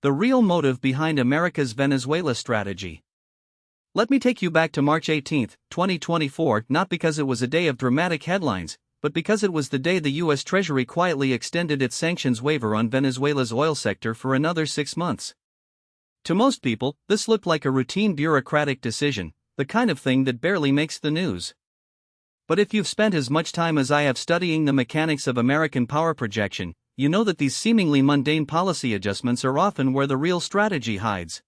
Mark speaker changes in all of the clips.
Speaker 1: The real motive behind America's Venezuela strategy. Let me take you back to March 18, 2024, not because it was a day of dramatic headlines, but because it was the day the U.S. Treasury quietly extended its sanctions waiver on Venezuela's oil sector for another 6 months. To most people, this looked like a routine bureaucratic decision, the kind of thing that barely makes the news. But if you've spent as much time as I have studying the mechanics of American power projection, you know that these seemingly mundane policy adjustments are often where the real strategy hides.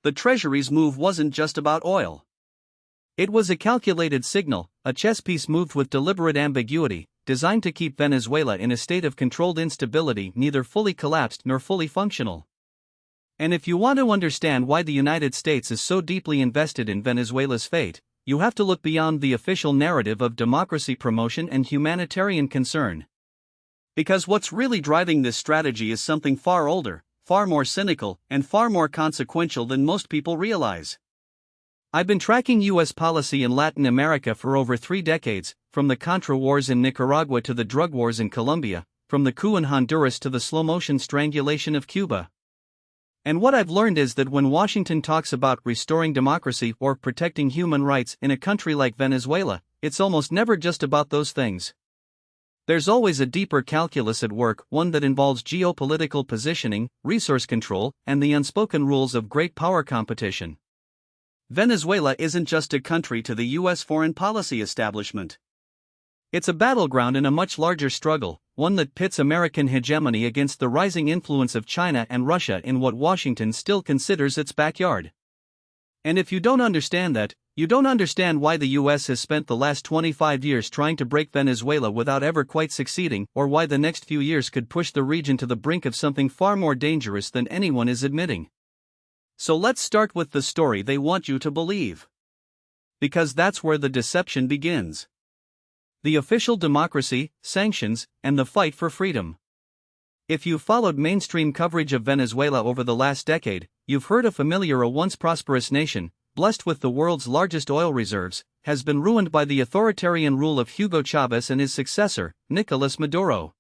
Speaker 1: The Treasury's move wasn't just about oil. It was a calculated signal, a chess piece moved with deliberate ambiguity, designed to keep Venezuela in a state of controlled instability, neither fully collapsed nor fully functional. And if you want to understand why the United States is so deeply invested in Venezuela's fate, you have to look beyond the official narrative of democracy promotion and humanitarian concern. Because what's really driving this strategy is something far older, far more cynical, and far more consequential than most people realize. I've been tracking U.S. policy in Latin America for over 3 decades, from the Contra Wars in Nicaragua to the drug wars in Colombia, from the coup in Honduras to the slow-motion strangulation of Cuba. And what I've learned is that when Washington talks about restoring democracy or protecting human rights in a country like Venezuela, it's almost never just about those things. There's always a deeper calculus at work, one that involves geopolitical positioning, resource control, and the unspoken rules of great power competition. Venezuela isn't just a country to the U.S. foreign policy establishment. It's a battleground in a much larger struggle, one that pits American hegemony against the rising influence of China and Russia in what Washington still considers its backyard. And if you don't understand that, you don't understand why the U.S. has spent the last 25 years trying to break Venezuela without ever quite succeeding, or why the next few years could push the region to the brink of something far more dangerous than anyone is admitting. So let's start with the story they want you to believe. Because that's where the deception begins. The official democracy, sanctions, and the fight for freedom. If you've followed mainstream coverage of Venezuela over the last decade, you've heard a once prosperous nation, blessed with the world's largest oil reserves, has been ruined by the authoritarian rule of Hugo Chavez and his successor, Nicolas Maduro.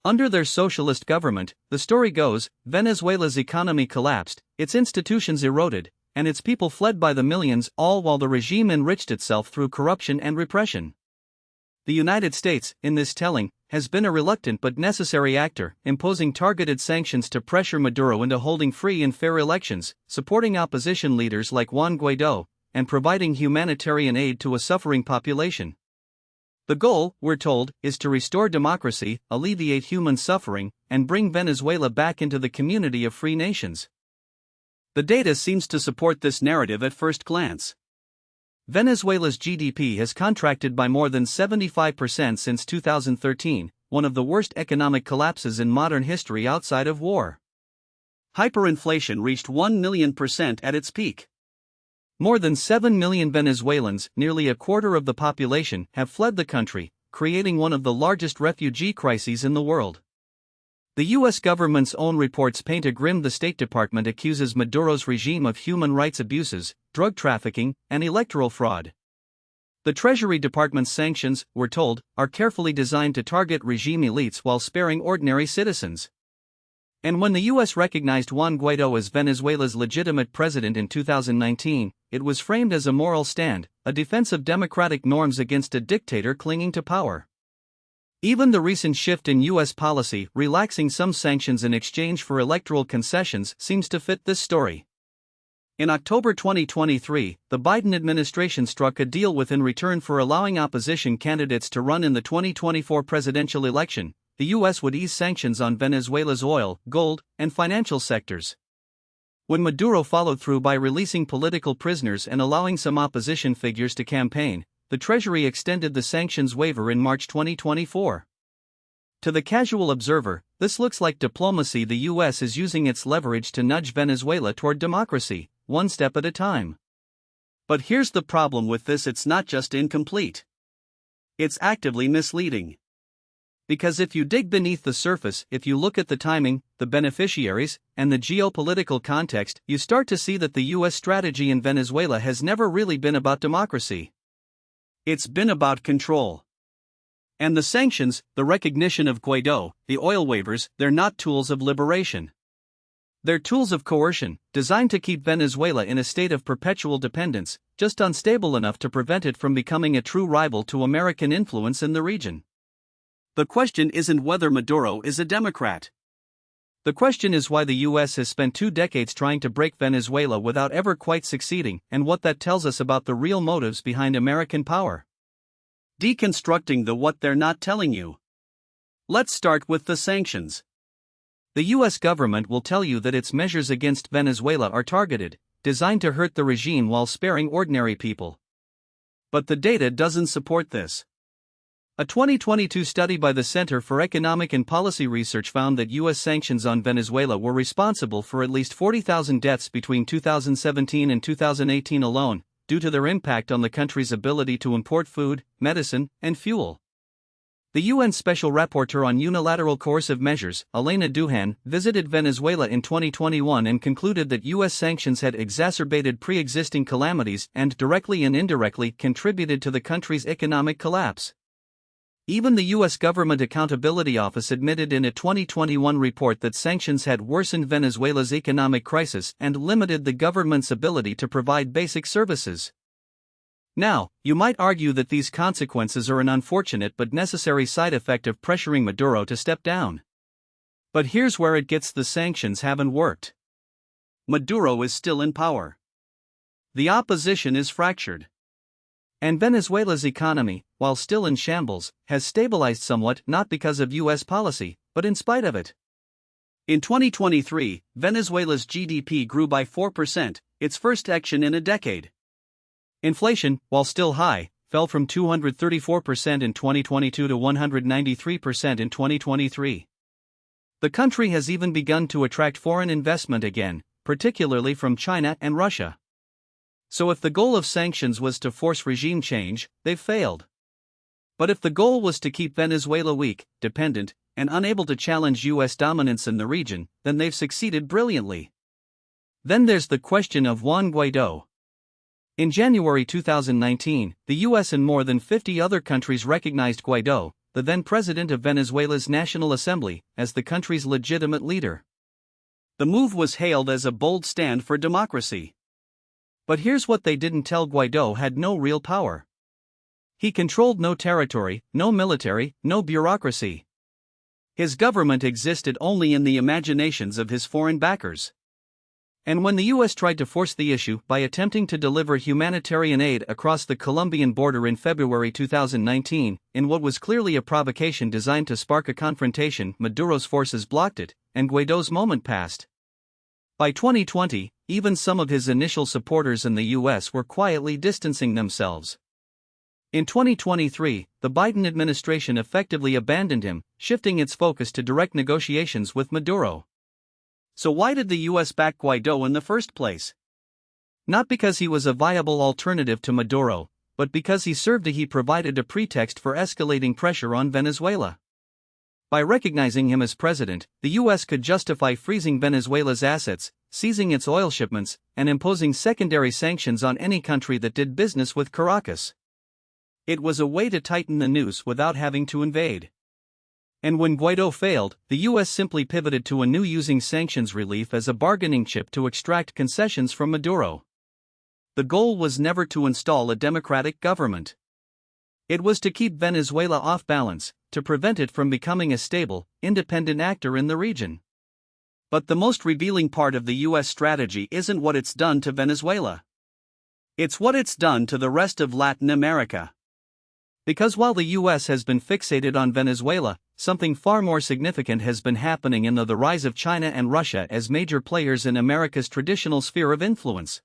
Speaker 1: Under their socialist government, the story goes, Venezuela's economy collapsed, its institutions eroded, and its people fled by the millions, all while the regime enriched itself through corruption and repression. The United States, in this telling, has been a reluctant but necessary actor, imposing targeted sanctions to pressure Maduro into holding free and fair elections, supporting opposition leaders like Juan Guaidó, and providing humanitarian aid to a suffering population. The goal, we're told, is to restore democracy, alleviate human suffering, and bring Venezuela back into the community of free nations. The data seems to support this narrative at first glance. Venezuela's GDP has contracted by more than 75% since 2013, one of the worst economic collapses in modern history outside of war. Hyperinflation reached 1,000,000% at its peak. More than 7 million Venezuelans, nearly a quarter of the population, have fled the country, creating one of the largest refugee crises in the world. The U.S. government's own reports paint a grim. The State Department accuses Maduro's regime of human rights abuses, drug trafficking, and electoral fraud. The Treasury Department's sanctions, we're told, are carefully designed to target regime elites while sparing ordinary citizens. And when the U.S. recognized Juan Guaidó as Venezuela's legitimate president in 2019, it was framed as a moral stand, a defense of democratic norms against a dictator clinging to power. Even the recent shift in U.S. policy, relaxing some sanctions in exchange for electoral concessions, seems to fit this story. In October 2023, the Biden administration struck a deal with in return for allowing opposition candidates to run in the 2024 presidential election. The U.S. would ease sanctions on Venezuela's oil, gold, and financial sectors. When Maduro followed through by releasing political prisoners and allowing some opposition figures to campaign, the Treasury extended the sanctions waiver in March 2024. To the casual observer, this looks like diplomacy. The U.S. is using its leverage to nudge Venezuela toward democracy, one step at a time. But here's the problem with this: it's not just incomplete. It's actively misleading. Because if you dig beneath the surface, if you look at the timing, the beneficiaries, and the geopolitical context, you start to see that the U.S. strategy in Venezuela has never really been about democracy. It's been about control. And the sanctions, the recognition of Guaidó, the oil waivers, they're not tools of liberation. They're tools of coercion, designed to keep Venezuela in a state of perpetual dependence, just unstable enough to prevent it from becoming a true rival to American influence in the region. The question isn't whether Maduro is a Democrat. The question is why the US has spent 2 decades trying to break Venezuela without ever quite succeeding, and what that tells us about the real motives behind American power. Deconstructing the what they're not telling you. Let's start with the sanctions. The US government will tell you that its measures against Venezuela are targeted, designed to hurt the regime while sparing ordinary people. But the data doesn't support this. A 2022 study by the Center for Economic and Policy Research found that US sanctions on Venezuela were responsible for at least 40,000 deaths between 2017 and 2018 alone, due to their impact on the country's ability to import food, medicine, and fuel. The UN Special Rapporteur on Unilateral Coercive Measures, Elena Duhan, visited Venezuela in 2021 and concluded that US sanctions had exacerbated pre-existing calamities and directly and indirectly contributed to the country's economic collapse. Even the US Government Accountability Office admitted in a 2021 report that sanctions had worsened Venezuela's economic crisis and limited the government's ability to provide basic services. Now, you might argue that these consequences are an unfortunate but necessary side effect of pressuring Maduro to step down. But here's where it gets: the sanctions haven't worked. Maduro is still in power. The opposition is fractured. And Venezuela's economy, while still in shambles, has stabilized somewhat, not because of US policy, but in spite of it. In 2023, Venezuela's GDP grew by 4%, its first action in a decade. Inflation, while still high, fell from 234% in 2022 to 193% in 2023. The country has even begun to attract foreign investment again, particularly from China and Russia. So if the goal of sanctions was to force regime change, they've failed. But if the goal was to keep Venezuela weak, dependent, and unable to challenge US dominance in the region, then they've succeeded brilliantly. Then there's the question of Juan Guaidó. In January 2019, the US and more than 50 other countries recognized Guaidó, the then president of Venezuela's National Assembly, as the country's legitimate leader. The move was hailed as a bold stand for democracy. But here's what they didn't tell Guaidó: had no real power. He controlled no territory, no military, no bureaucracy. His government existed only in the imaginations of his foreign backers. And when the US tried to force the issue by attempting to deliver humanitarian aid across the Colombian border in February 2019, in what was clearly a provocation designed to spark a confrontation, Maduro's forces blocked it, and Guaidó's moment passed. By 2020, even some of his initial supporters in the US were quietly distancing themselves. In 2023, the Biden administration effectively abandoned him, shifting its focus to direct negotiations with Maduro. So why did the US back Guaidó in the first place? Not because he was a viable alternative to Maduro, but because he provided a pretext for escalating pressure on Venezuela. By recognizing him as president, the US could justify freezing Venezuela's assets, seizing its oil shipments, and imposing secondary sanctions on any country that did business with Caracas. It was a way to tighten the noose without having to invade. And when Guaidó failed, the US simply pivoted to anew, using sanctions relief as a bargaining chip to extract concessions from Maduro. The goal was never to install a democratic government. It was to keep Venezuela off balance, to prevent it from becoming a stable, independent actor in the region. But the most revealing part of the US strategy isn't what it's done to Venezuela. It's what it's done to the rest of Latin America. Because while the US has been fixated on Venezuela, something far more significant has been happening in the rise of China and Russia as major players in America's traditional sphere of influence.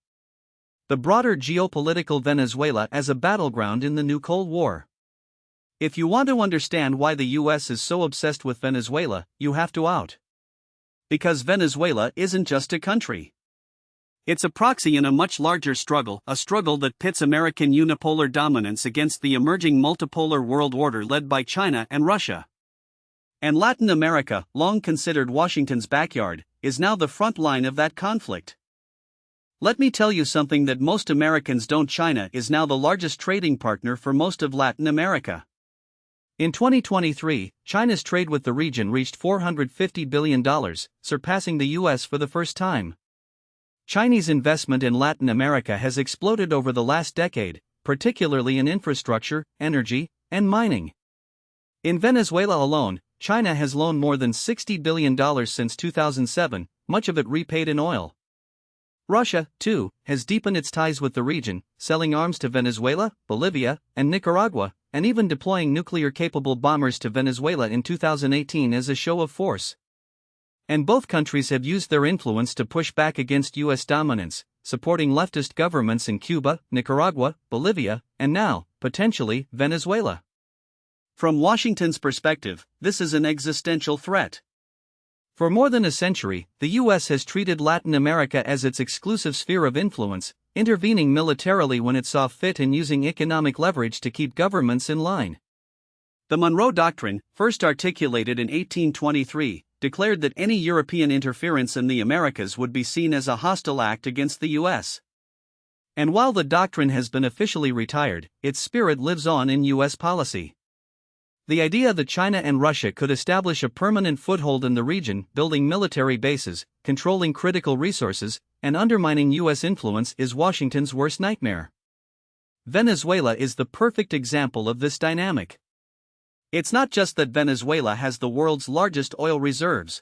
Speaker 1: The broader geopolitical Venezuela as a battleground in the new Cold War. If you want to understand why the US is so obsessed with Venezuela, you have to out. Because Venezuela isn't just a country. It's a proxy in a much larger struggle, a struggle that pits American unipolar dominance against the emerging multipolar world order led by China and Russia. And Latin America, long considered Washington's backyard, is now the front line of that conflict. Let me tell you something that most Americans don't: China is now the largest trading partner for most of Latin America. In 2023, China's trade with the region reached $450 billion, surpassing the US for the first time. Chinese investment in Latin America has exploded over the last decade, particularly in infrastructure, energy, and mining. In Venezuela alone, China has loaned more than $60 billion since 2007, much of it repaid in oil. Russia, too, has deepened its ties with the region, selling arms to Venezuela, Bolivia, and Nicaragua, and even deploying nuclear-capable bombers to Venezuela in 2018 as a show of force. And both countries have used their influence to push back against U.S. dominance, supporting leftist governments in Cuba, Nicaragua, Bolivia, and now, potentially, Venezuela. From Washington's perspective, this is an existential threat. For more than a century, the U.S. has treated Latin America as its exclusive sphere of influence, intervening militarily when it saw fit and using economic leverage to keep governments in line. The Monroe Doctrine, first articulated in 1823, declared that any European interference in the Americas would be seen as a hostile act against the U.S. And while the doctrine has been officially retired, its spirit lives on in U.S. policy. The idea that China and Russia could establish a permanent foothold in the region, building military bases, controlling critical resources, and undermining U.S. influence is Washington's worst nightmare. Venezuela is the perfect example of this dynamic. It's not just that Venezuela has the world's largest oil reserves.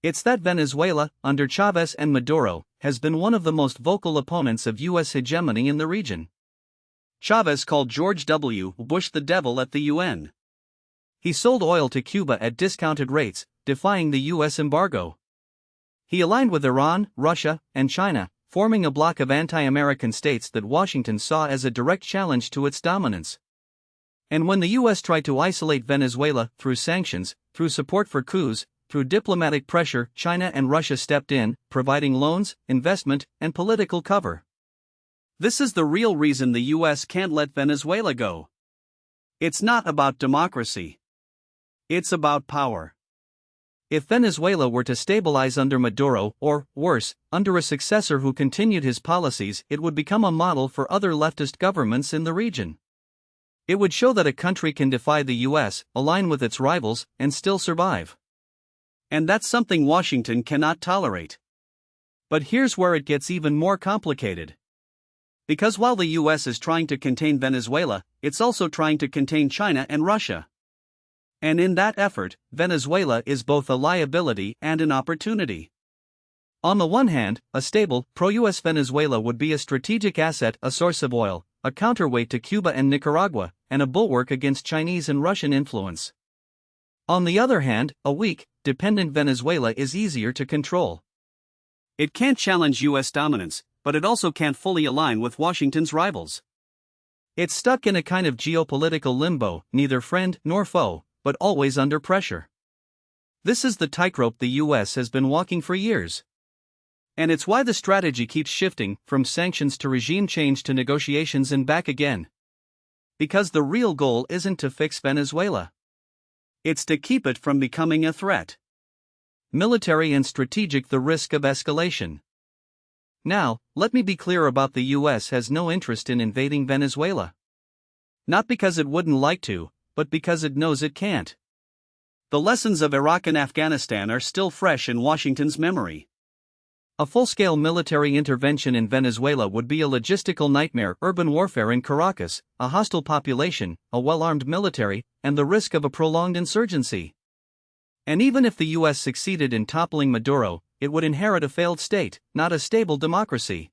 Speaker 1: It's that Venezuela, under Chavez and Maduro, has been one of the most vocal opponents of U.S. hegemony in the region. Chavez called George W. Bush the devil at the UN. He sold oil to Cuba at discounted rates, defying the U.S. embargo. He aligned with Iran, Russia, and China, forming a bloc of anti-American states that Washington saw as a direct challenge to its dominance. And when the U.S. tried to isolate Venezuela through sanctions, through support for coups, through diplomatic pressure, China and Russia stepped in, providing loans, investment, and political cover. This is the real reason the U.S. can't let Venezuela go. It's not about democracy. It's about power. If Venezuela were to stabilize under Maduro, or, worse, under a successor who continued his policies, it would become a model for other leftist governments in the region. It would show that a country can defy the U.S., align with its rivals, and still survive. And that's something Washington cannot tolerate. But here's where it gets even more complicated. Because while the U.S. is trying to contain Venezuela, it's also trying to contain China and Russia. And in that effort, Venezuela is both a liability and an opportunity. On the one hand, a stable, pro-U.S. Venezuela would be a strategic asset, a source of oil, a counterweight to Cuba and Nicaragua, and a bulwark against Chinese and Russian influence. On the other hand, a weak, dependent Venezuela is easier to control. It can't challenge U.S. dominance, but it also can't fully align with Washington's rivals. It's stuck in a kind of geopolitical limbo, neither friend nor foe, but always under pressure. This is the tightrope the U.S. has been walking for years. And it's why the strategy keeps shifting, from sanctions to regime change to negotiations and back again. Because the real goal isn't to fix Venezuela. It's to keep it from becoming a threat. Military and strategic, the risk of escalation. Now, let me be clear about the U.S. has no interest in invading Venezuela. Not because it wouldn't like to, but because it knows it can't. The lessons of Iraq and Afghanistan are still fresh in Washington's memory. A full-scale military intervention in Venezuela would be a logistical nightmare: urban warfare in Caracas, a hostile population, a well-armed military, and the risk of a prolonged insurgency. And even if the U.S. succeeded in toppling Maduro, it would inherit a failed state, not a stable democracy.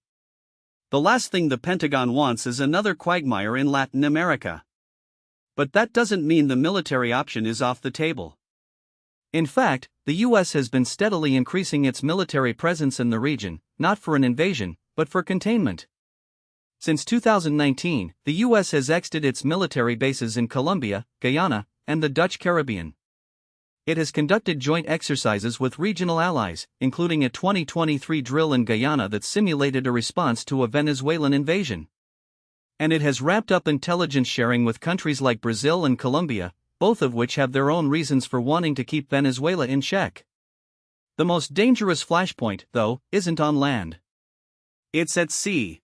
Speaker 1: The last thing the Pentagon wants is another quagmire in Latin America. But that doesn't mean the military option is off the table. In fact, the U.S. has been steadily increasing its military presence in the region, not for an invasion, but for containment. Since 2019, the U.S. has exited its military bases in Colombia, Guyana, and the Dutch Caribbean. It has conducted joint exercises with regional allies, including a 2023 drill in Guyana that simulated a response to a Venezuelan invasion. And it has ramped up intelligence sharing with countries like Brazil and Colombia, both of which have their own reasons for wanting to keep Venezuela in check. The most dangerous flashpoint, though, isn't on land. It's at sea.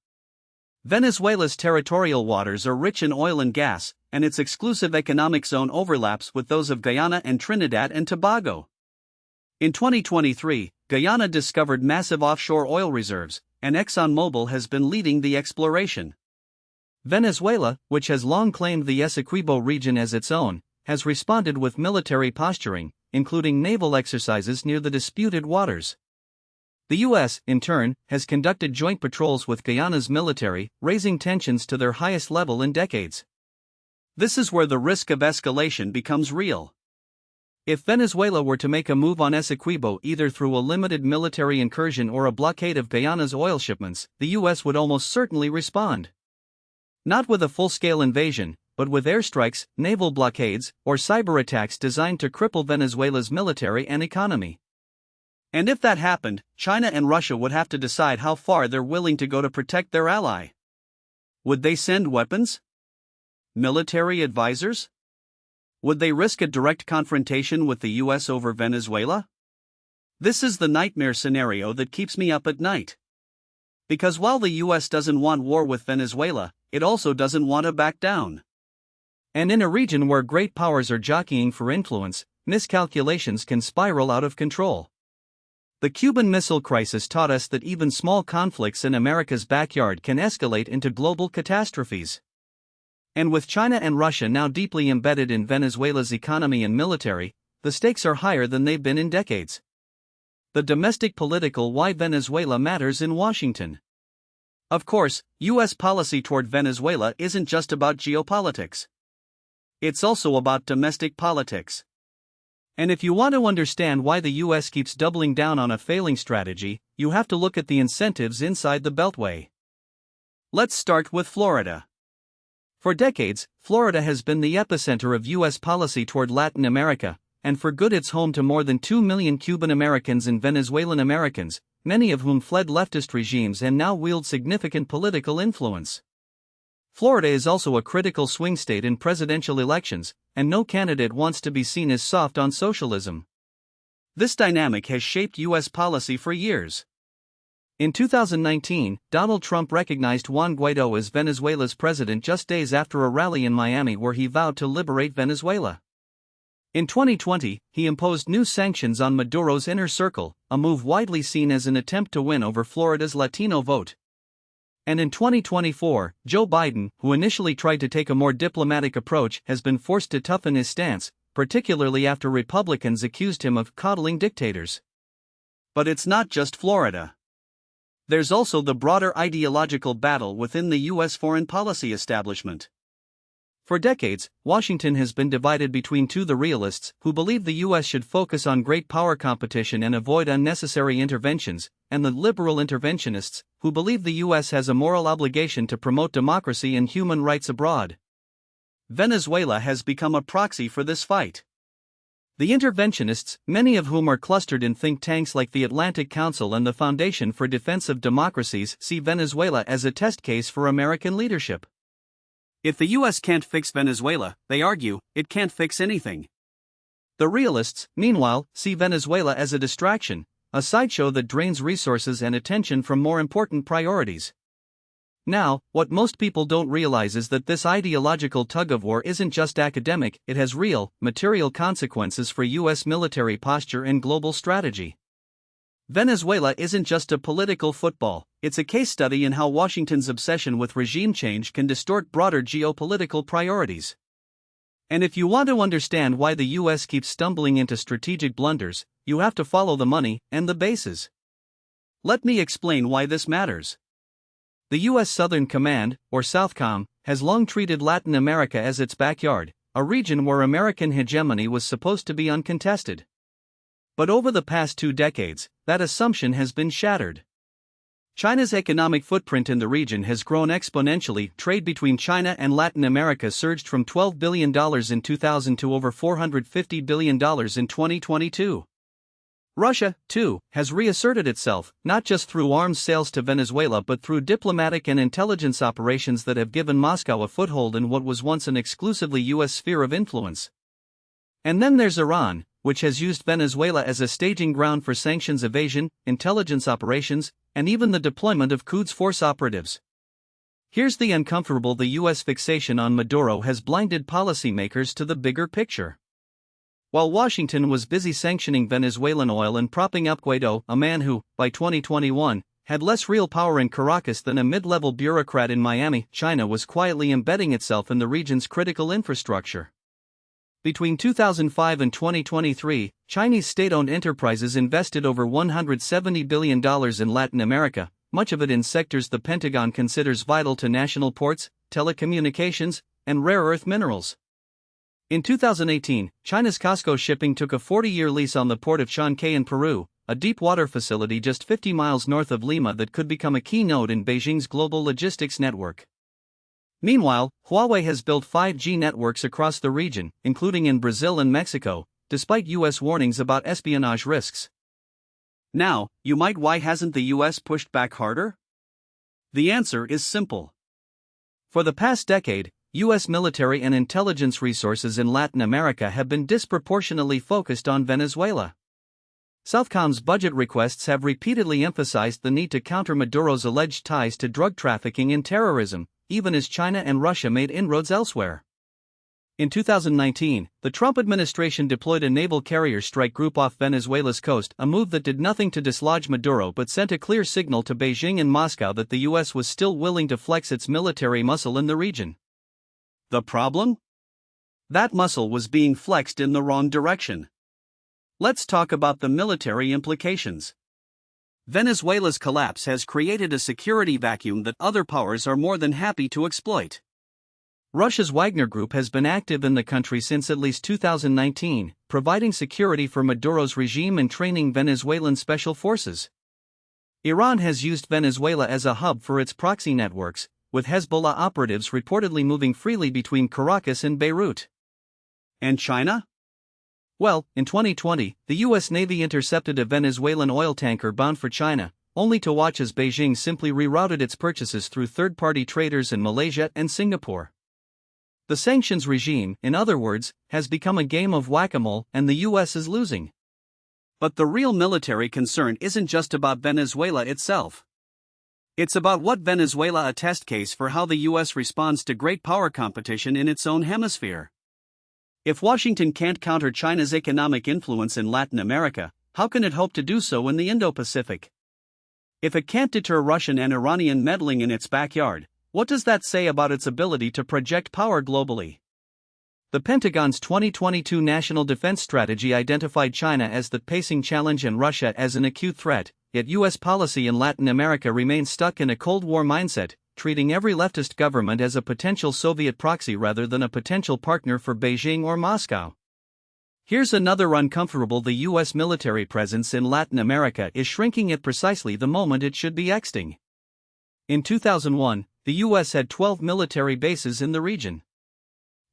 Speaker 1: Venezuela's territorial waters are rich in oil and gas, and its exclusive economic zone overlaps with those of Guyana and Trinidad and Tobago. In 2023, Guyana discovered massive offshore oil reserves, and ExxonMobil has been leading the exploration. Venezuela, which has long claimed the Essequibo region as its own, has responded with military posturing, including naval exercises near the disputed waters. The U.S., in turn, has conducted joint patrols with Guyana's military, raising tensions to their highest level in decades. This is where the risk of escalation becomes real. If Venezuela were to make a move on Essequibo either through a limited military incursion or a blockade of Guyana's oil shipments, the U.S. would almost certainly respond. Not with a full-scale invasion, but with airstrikes, naval blockades, or cyber attacks designed to cripple Venezuela's military and economy. And if that happened, China and Russia would have to decide how far they're willing to go to protect their ally. Would they send weapons? Military advisors? Would they risk a direct confrontation with the U.S. over Venezuela? This is the nightmare scenario that keeps me up at night. Because while the U.S. doesn't want war with Venezuela, it also doesn't want to back down. And in a region where great powers are jockeying for influence, miscalculations can spiral out of control. The Cuban Missile Crisis taught us that even small conflicts in America's backyard can escalate into global catastrophes. And with China and Russia now deeply embedded in Venezuela's economy and military, the stakes are higher than they've been in decades. The domestic political why Venezuela matters in Washington. Of course, U.S. policy toward Venezuela isn't just about geopolitics. It's also about domestic politics. And if you want to understand why the U.S. keeps doubling down on a failing strategy, you have to look at the incentives inside the Beltway. Let's start with Florida. For decades, Florida has been the epicenter of U.S. policy toward Latin America, and for good it's home to more than 2 million Cuban Americans and Venezuelan Americans, many of whom fled leftist regimes and now wield significant political influence. Florida is also a critical swing state in presidential elections, and no candidate wants to be seen as soft on socialism. This dynamic has shaped U.S. policy for years. In 2019, Donald Trump recognized Juan Guaidó as Venezuela's president just days after a rally in Miami where he vowed to liberate Venezuela. In 2020, he imposed new sanctions on Maduro's inner circle, a move widely seen as an attempt to win over Florida's Latino vote. And in 2024, Joe Biden, who initially tried to take a more diplomatic approach, has been forced to toughen his stance, particularly after Republicans accused him of coddling dictators. But it's not just Florida. There's also the broader ideological battle within the U.S. foreign policy establishment. For decades, Washington has been divided between the realists, who believe the U.S. should focus on great power competition and avoid unnecessary interventions, and the liberal interventionists, who believe the U.S. has a moral obligation to promote democracy and human rights abroad. Venezuela has become a proxy for this fight. The interventionists, many of whom are clustered in think tanks like the Atlantic Council and the Foundation for Defense of Democracies, see Venezuela as a test case for American leadership. If the U.S. can't fix Venezuela, they argue, it can't fix anything. The realists, meanwhile, see Venezuela as a distraction, a sideshow that drains resources and attention from more important priorities. Now, what most people don't realize is that this ideological tug-of-war isn't just academic, it has real, material consequences for U.S. military posture and global strategy. Venezuela isn't just a political football, it's a case study in how Washington's obsession with regime change can distort broader geopolitical priorities. And if you want to understand why the U.S. keeps stumbling into strategic blunders, you have to follow the money and the bases. Let me explain why this matters. The U.S. Southern Command, or SOUTHCOM, has long treated Latin America as its backyard, a region where American hegemony was supposed to be uncontested. But over the past 2 decades, that assumption has been shattered. China's economic footprint in the region has grown exponentially. Trade between China and Latin America surged from $12 billion in 2000 to over $450 billion in 2022. Russia, too, has reasserted itself, not just through arms sales to Venezuela but through diplomatic and intelligence operations that have given Moscow a foothold in what was once an exclusively U.S. sphere of influence. And then there's Iran, which has used Venezuela as a staging ground for sanctions evasion, intelligence operations, and even the deployment of Quds Force operatives. Here's the uncomfortable: the US fixation on Maduro has blinded policymakers to the bigger picture. While Washington was busy sanctioning Venezuelan oil and propping up Guaido, a man who, by 2021, had less real power in Caracas than a mid-level bureaucrat in Miami, China was quietly embedding itself in the region's critical infrastructure. Between 2005 and 2023, Chinese state-owned enterprises invested over $170 billion in Latin America, much of it in sectors the Pentagon considers vital to national ports, telecommunications, and rare earth minerals. In 2018, China's COSCO Shipping took a 40-year lease on the port of Chancay in Peru, a deep-water facility just 50 miles north of Lima that could become a key node in Beijing's global logistics network. Meanwhile, Huawei has built 5G networks across the region, including in Brazil and Mexico, despite US warnings about espionage risks. Now, you might why hasn't the US pushed back harder? The answer is simple. For the past decade, US military and intelligence resources in Latin America have been disproportionately focused on Venezuela. Southcom's budget requests have repeatedly emphasized the need to counter Maduro's alleged ties to drug trafficking and terrorism, even as China and Russia made inroads elsewhere. In 2019, the Trump administration deployed a naval carrier strike group off Venezuela's coast, a move that did nothing to dislodge Maduro but sent a clear signal to Beijing and Moscow that the US was still willing to flex its military muscle in the region. The problem? That muscle was being flexed in the wrong direction. Let's talk about the military implications. Venezuela's collapse has created a security vacuum that other powers are more than happy to exploit. Russia's Wagner Group has been active in the country since at least 2019, providing security for Maduro's regime and training Venezuelan special forces. Iran has used Venezuela as a hub for its proxy networks, with Hezbollah operatives reportedly moving freely between Caracas and Beirut. And China? Well, in 2020, the US Navy intercepted a Venezuelan oil tanker bound for China, only to watch as Beijing simply rerouted its purchases through third-party traders in Malaysia and Singapore. The sanctions regime, in other words, has become a game of whack-a-mole, and the US is losing. But the real military concern isn't just about Venezuela itself. It's about what Venezuela a test case for how the US responds to great power competition in its own hemisphere. If Washington can't counter China's economic influence in Latin America, how can it hope to do so in the Indo-Pacific? If it can't deter Russian and Iranian meddling in its backyard, what does that say about its ability to project power globally? The Pentagon's 2022 National Defense Strategy identified China as the pacing challenge and Russia as an acute threat, yet US policy in Latin America remains stuck in a Cold War mindset, treating every leftist government as a potential Soviet proxy rather than a potential partner for Beijing or Moscow. Here's another uncomfortable: the US military presence in Latin America is shrinking at precisely the moment it should be exiting. In 2001, the US had 12 military bases in the region.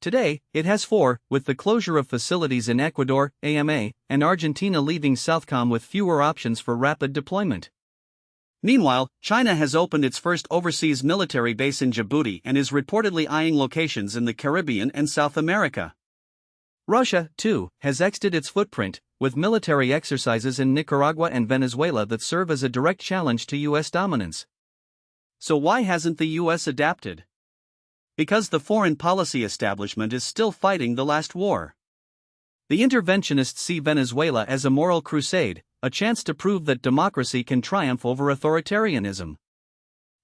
Speaker 1: Today, it has 4, with the closure of facilities in Ecuador, AMA, and Argentina leaving Southcom with fewer options for rapid deployment. Meanwhile, China has opened its first overseas military base in Djibouti and is reportedly eyeing locations in the Caribbean and South America. Russia, too, has exited its footprint, with military exercises in Nicaragua and Venezuela that serve as a direct challenge to US dominance. So why hasn't the US adapted? Because the foreign policy establishment is still fighting the last war. The interventionists see Venezuela as a moral crusade, a chance to prove that democracy can triumph over authoritarianism.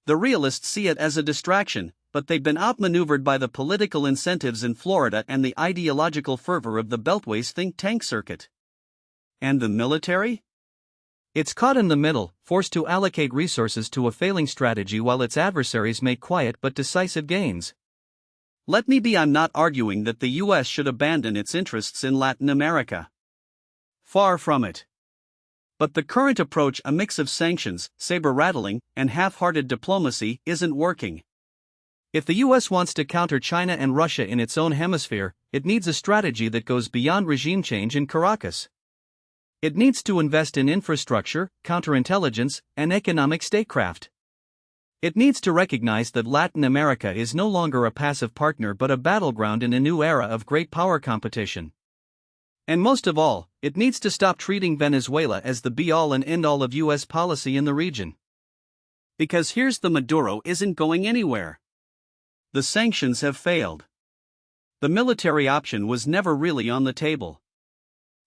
Speaker 1: The realists see it as a distraction, but they've been outmaneuvered by the political incentives in Florida and the ideological fervor of the Beltway's think tank circuit. And the military? It's caught in the middle, forced to allocate resources to a failing strategy while its adversaries make quiet but decisive gains. Let me be: I'm not arguing that the US should abandon its interests in Latin America. Far from it. But the current approach, a mix of sanctions, saber-rattling, and half-hearted diplomacy, isn't working. If the US wants to counter China and Russia in its own hemisphere, it needs a strategy that goes beyond regime change in Caracas. It needs to invest in infrastructure, counterintelligence, and economic statecraft. It needs to recognize that Latin America is no longer a passive partner but a battleground in a new era of great power competition. And most of all, it needs to stop treating Venezuela as the be-all and end-all of US policy in the region. Because here's the: Maduro isn't going anywhere. The sanctions have failed. The military option was never really on the table.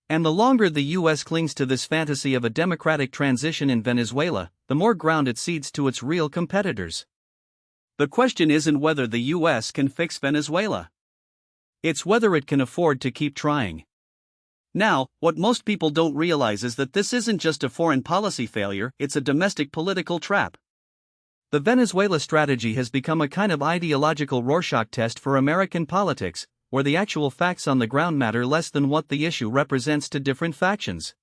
Speaker 1: And the longer the US clings to this fantasy of a democratic transition in Venezuela, the more ground it cedes to its real competitors. The question isn't whether the US can fix Venezuela. It's whether it can afford to keep trying. Now, what most people don't realize is that this isn't just a foreign policy failure, it's a domestic political trap. The Venezuela strategy has become a kind of ideological Rorschach test for American politics, where the actual facts on the ground matter less than what the issue represents to different factions.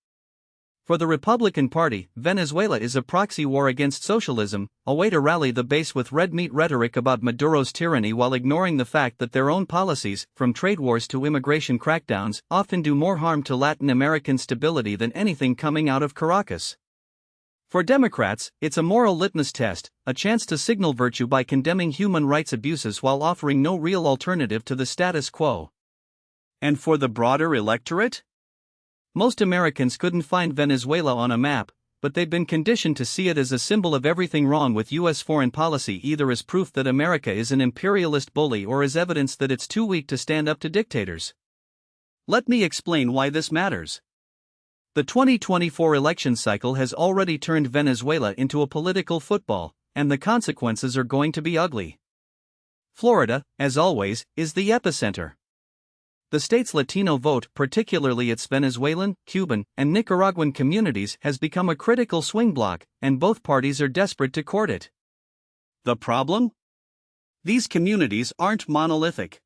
Speaker 1: For the Republican Party, Venezuela is a proxy war against socialism, a way to rally the base with red meat rhetoric about Maduro's tyranny while ignoring the fact that their own policies, from trade wars to immigration crackdowns, often do more harm to Latin American stability than anything coming out of Caracas. For Democrats, it's a moral litmus test, a chance to signal virtue by condemning human rights abuses while offering no real alternative to the status quo. And for the broader electorate? Most Americans couldn't find Venezuela on a map, but they've been conditioned to see it as a symbol of everything wrong with U.S. foreign policy, either as proof that America is an imperialist bully or as evidence that it's too weak to stand up to dictators. Let me explain why this matters. The 2024 election cycle has already turned Venezuela into a political football, and the consequences are going to be ugly. Florida, as always, is the epicenter. The state's Latino vote, particularly its Venezuelan, Cuban, and Nicaraguan communities, has become a critical swing bloc, and both parties are desperate to court it. The problem? These communities aren't monolithic.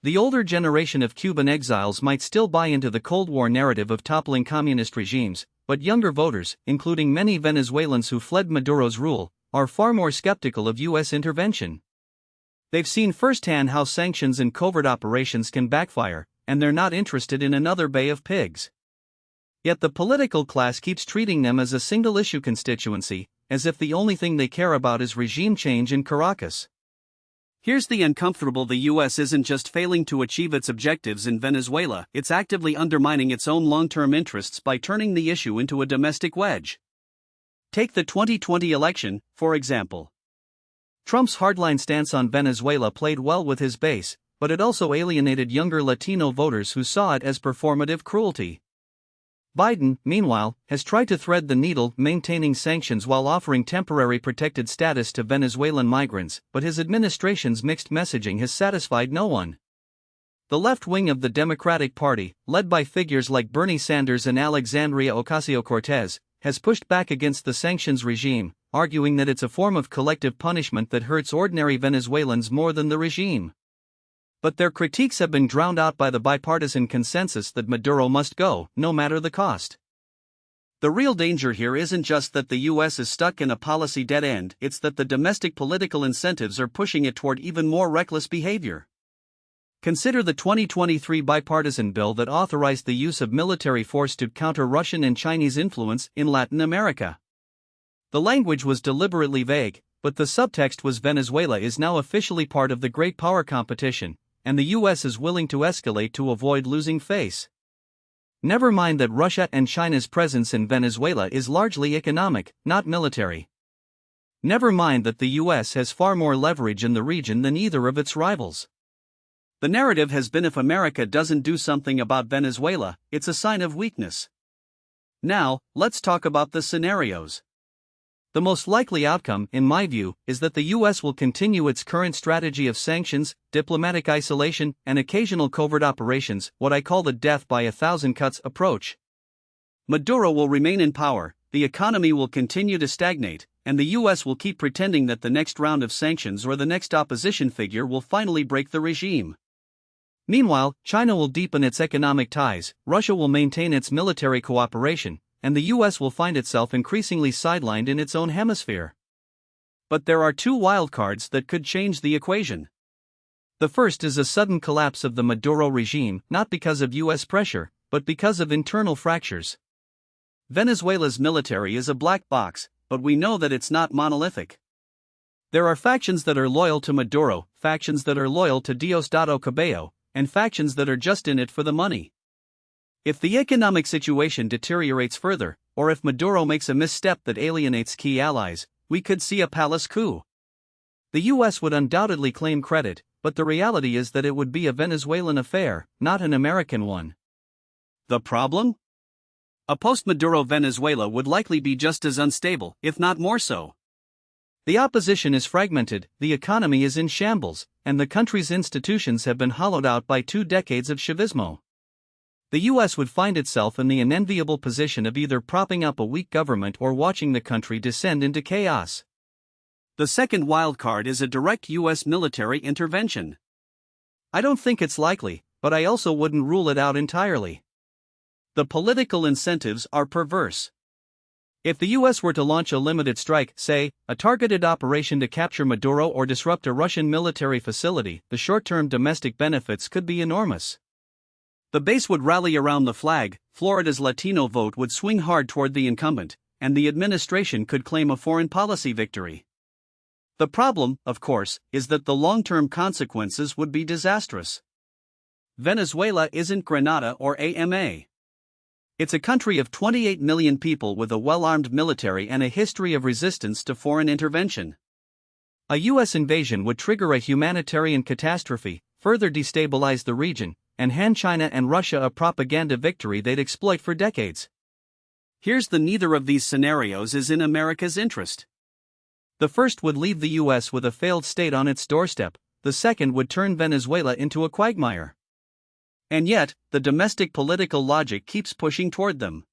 Speaker 1: The older generation of Cuban exiles might still buy into the Cold War narrative of toppling communist regimes, but younger voters, including many Venezuelans who fled Maduro's rule, are far more skeptical of U.S. intervention. They've seen firsthand how sanctions and covert operations can backfire, and they're not interested in another Bay of Pigs. Yet the political class keeps treating them as a single-issue constituency, as if the only thing they care about is regime change in Caracas. Here's the uncomfortable: the U.S. isn't just failing to achieve its objectives in Venezuela, it's actively undermining its own long-term interests by turning the issue into a domestic wedge. Take the 2020 election, for example. Trump's hardline stance on Venezuela played well with his base, but it also alienated younger Latino voters who saw it as performative cruelty. Biden, meanwhile, has tried to thread the needle, maintaining sanctions while offering temporary protected status to Venezuelan migrants, but his administration's mixed messaging has satisfied no one. The left wing of the Democratic Party, led by figures like Bernie Sanders and Alexandria Ocasio-Cortez, has pushed back against the sanctions regime, arguing that it's a form of collective punishment that hurts ordinary Venezuelans more than the regime. But their critiques have been drowned out by the bipartisan consensus that Maduro must go, no matter the cost. The real danger here isn't just that the U.S. is stuck in a policy dead end, it's that the domestic political incentives are pushing it toward even more reckless behavior. Consider the 2023 bipartisan bill that authorized the use of military force to counter Russian and Chinese influence in Latin America. The language was deliberately vague, but the subtext was Venezuela is now officially part of the great power competition, and the U.S. is willing to escalate to avoid losing face. Never mind that Russia and China's presence in Venezuela is largely economic, not military. Never mind that the U.S. has far more leverage in the region than either of its rivals. The narrative has been if America doesn't do something about Venezuela, it's a sign of weakness. Now, let's talk about the scenarios. The most likely outcome, in my view, is that the U.S. will continue its current strategy of sanctions, diplomatic isolation, and occasional covert operations, what I call the death by a thousand cuts approach. Maduro will remain in power, the economy will continue to stagnate, and the U.S. will keep pretending that the next round of sanctions or the next opposition figure will finally break the regime. Meanwhile, China will deepen its economic ties, Russia will maintain its military cooperation, and the U.S. will find itself increasingly sidelined in its own hemisphere. But there are two wildcards that could change the equation. The first is a sudden collapse of the Maduro regime, not because of U.S. pressure, but because of internal fractures. Venezuela's military is a black box, but we know that it's not monolithic. There are factions that are loyal to Maduro, factions that are loyal to Diosdado Cabello, and factions that are just in it for the money. If the economic situation deteriorates further, or if Maduro makes a misstep that alienates key allies, we could see a palace coup. The US would undoubtedly claim credit, but the reality is that it would be a Venezuelan affair, not an American one.
Speaker 2: The problem? A post-Maduro Venezuela would likely be just as unstable, if not more so.
Speaker 1: The opposition is fragmented, the economy is in shambles, and the country's institutions have been hollowed out by 2 decades of Chavismo. The US would find itself in the unenviable position of either propping up a weak government or watching the country descend into chaos.
Speaker 2: The second wildcard is a direct US military intervention.
Speaker 1: I don't think it's likely, but I also wouldn't rule it out entirely.
Speaker 2: The political incentives are perverse.
Speaker 1: If the US were to launch a limited strike, say, a targeted operation to capture Maduro or disrupt a Russian military facility, the short-term domestic benefits could be enormous.
Speaker 2: The base would rally around the flag, Florida's Latino vote would swing hard toward the incumbent, and the administration could claim a foreign policy victory. The problem, of course, is that the long-term consequences would be disastrous. Venezuela isn't Grenada or AMA. It's a country of 28 million people with a well-armed military and a history of resistance to foreign intervention.
Speaker 1: A US invasion would trigger a humanitarian catastrophe, further destabilize the region, and hand China and Russia a propaganda victory they'd exploit for decades.
Speaker 2: Here's the neither of these scenarios is in America's interest.
Speaker 1: The first would leave the US with a failed state on its doorstep, the second would turn Venezuela into a quagmire.
Speaker 2: And yet, the domestic political logic keeps pushing toward them.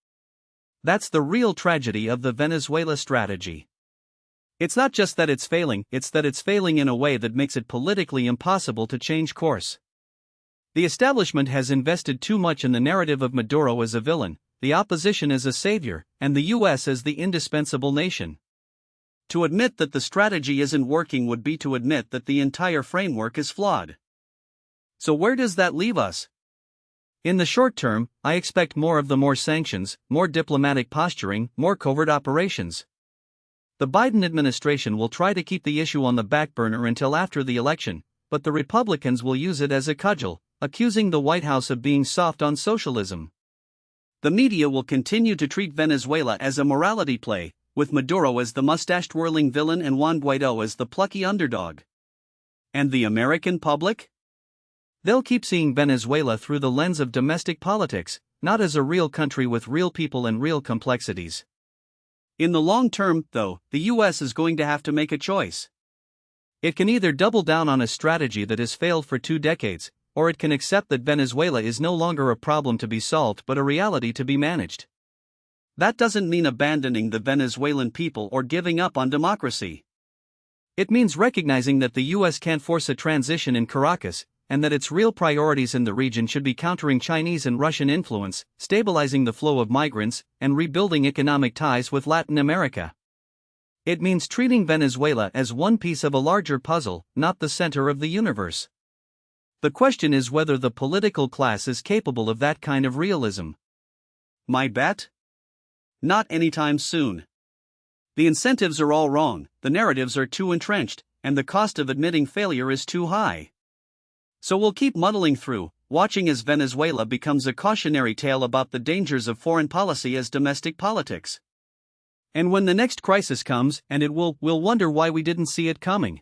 Speaker 1: That's the real tragedy of the Venezuela strategy. It's not just that it's failing, it's that it's failing in a way that makes it politically impossible to change course. The establishment has invested too much in the narrative of Maduro as a villain, the opposition as a savior, and the US as the indispensable nation.
Speaker 2: To admit that the strategy isn't working would be to admit that the entire framework is flawed.
Speaker 1: So where does that leave us? In the short term, I expect more sanctions, more diplomatic posturing, more covert operations. The Biden administration will try to keep the issue on the back burner until after the election, but the Republicans will use it as a cudgel, accusing the White House of being soft on socialism.
Speaker 2: The media will continue to treat Venezuela as a morality play, with Maduro as the mustache-twirling villain and Juan Guaidó as the plucky underdog. And the American public?
Speaker 1: They'll keep seeing Venezuela through the lens of domestic politics, not as a real country with real people and real complexities.
Speaker 2: In the long term, though, the US is going to have to make a choice.
Speaker 1: It can either double down on a strategy that has failed for 2 decades, or it can accept that Venezuela is no longer a problem to be solved but a reality to be managed.
Speaker 2: That doesn't mean abandoning the Venezuelan people or giving up on democracy.
Speaker 1: It means recognizing that the US can't force a transition in Caracas, and that its real priorities in the region should be countering Chinese and Russian influence, stabilizing the flow of migrants, and rebuilding economic ties with Latin America. It means treating Venezuela as one piece of a larger puzzle, not the center of the universe. The question is whether the political class is capable of that kind of realism.
Speaker 2: My bet? Not anytime soon. The incentives are all wrong, the narratives are too entrenched, and the cost of admitting failure is too high. So we'll keep muddling through, watching as Venezuela becomes a cautionary tale about the dangers of foreign policy as domestic politics. And when the next crisis comes, and it will, we'll wonder why we didn't see it coming.